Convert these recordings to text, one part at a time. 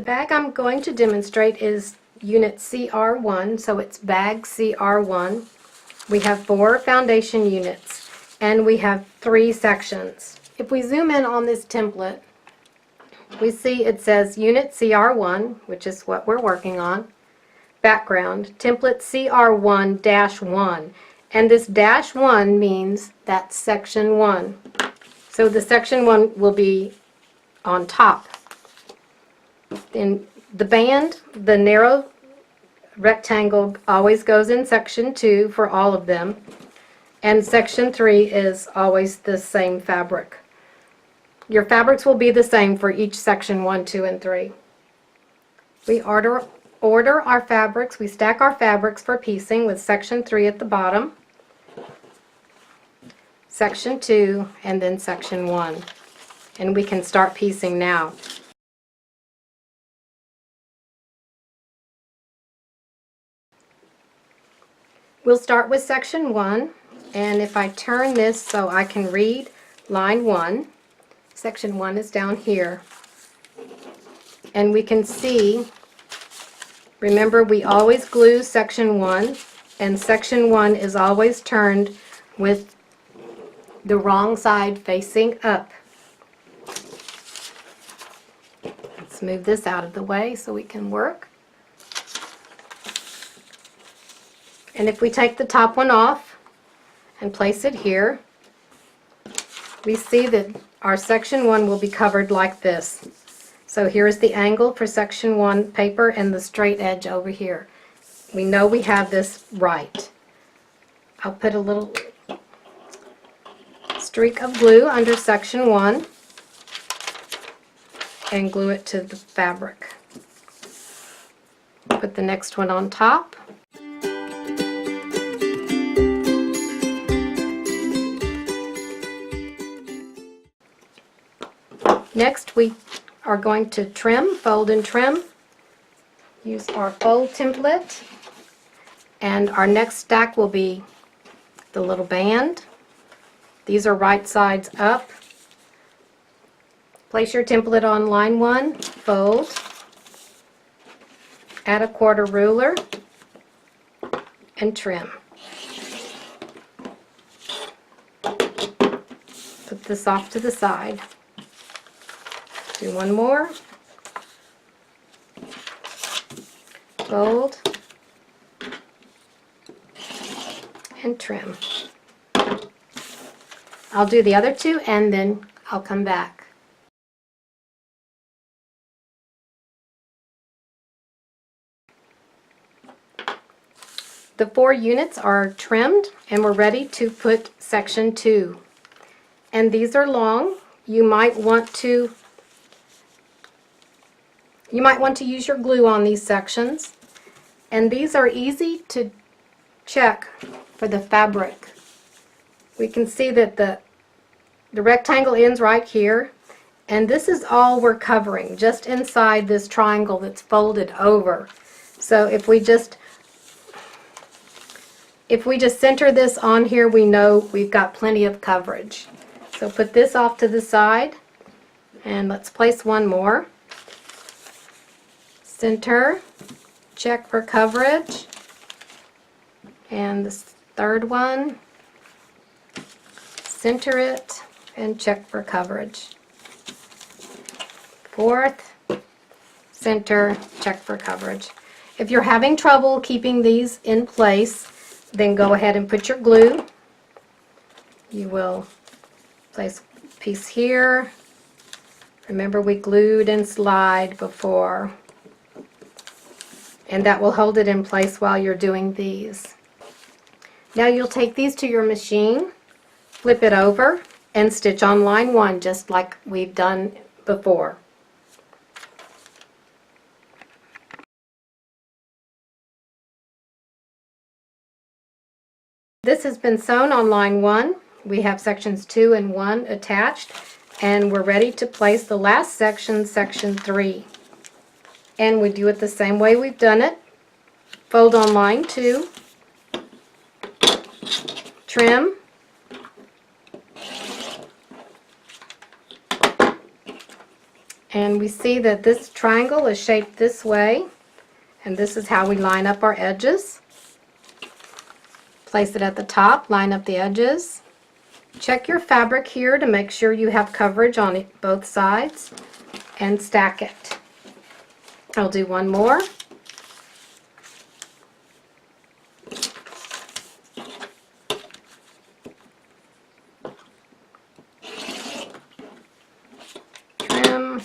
bag I'm going to demonstrate is unit CR1, so it's bag CR1. We have 4 foundation units and we have 3 sections. If we zoom in on this template, we see it says unit CR1, which is what we're working on, background, template CR1-1, and this -1 means that's section 1. So the section 1 will be on top. In the band, the narrow rectangle always goes in section 2 for all of them, and section 3 is always the same fabric. Your fabrics will be the same for each section 1, 2, and 3. We order our fabrics, we stack our fabrics for piecing with section 3 at the bottom, section 2, and then section 1. And we can start piecing now. We'll start with section 1, and if I turn this so I can read line 1, section 1 is down here. And we can see, remember we always glue section 1, and section 1 is always turned with the wrong side facing up. Let's move this out of the way so we can work. And if we take the top one off and place it here, we see that our section 1 will be covered like this. So here's the angle for section 1 paper and the straight edge over here. We know we have this right. I'll put a little streak of glue under section 1 and glue it to the fabric. Put the next one on top. Next we are going to trim, fold and trim. Use our fold template, and our next stack will be the little band. These are right sides up. Place your template on line 1, fold, add a quarter ruler, and trim. Put this off to the side. Do one more. Fold and trim. I'll do the other 2 and then I'll come back. The 4 units are trimmed and we're ready to put section 2. And these are long. You might want to use your glue on these sections, and these are easy to check for the fabric. We can see that the rectangle ends right here, and this is all we're covering, just inside this triangle that's folded over. So if we just center this on here, we know we've got plenty of coverage. So put this off to the side, and let's place one more. Center, check for coverage, and this third one, center it and check for coverage. Fourth, center, check for coverage. If you're having trouble keeping these in place, then go ahead and put your glue. You will place a piece here. Remember, we glued and slide before, and that will hold it in place while you're doing these. Now you'll take these to your machine, flip it over, and stitch on line 1 just like we've done before. This has been sewn on line 1. We have sections 2 and 1 attached, and we're ready to place the last section, section 3. And we do it the same way we've done it. Fold on line 2, trim, And we see that this triangle is shaped this way, and this is how we line up our edges. Place it at the top, line up the edges. Check your fabric here to make sure you have coverage on both sides, and stack it. I'll do one more. Trim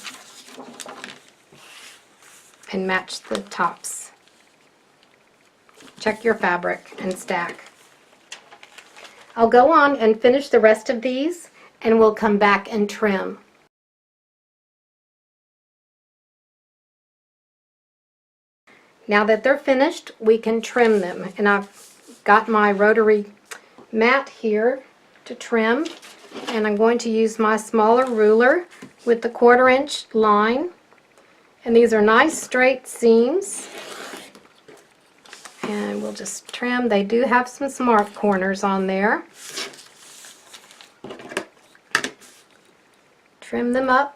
and match the tops. Check your fabric and stack. I'll go on and finish the rest of these, and we'll come back and trim. Now that they're finished, we can trim them. And I've got my rotary mat here to trim, and I'm going to use my smaller ruler with the 1/4 inch line. And these are nice straight seams. And we'll just trim. They do have some smart corners on there. Trim them up.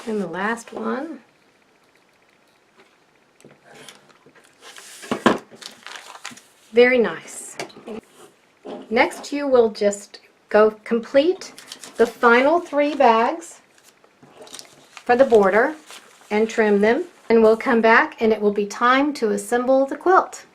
And the last one. Very nice. Next you will just go complete the final 3 bags for the border and trim them. And we'll come back and it will be time to assemble the quilt.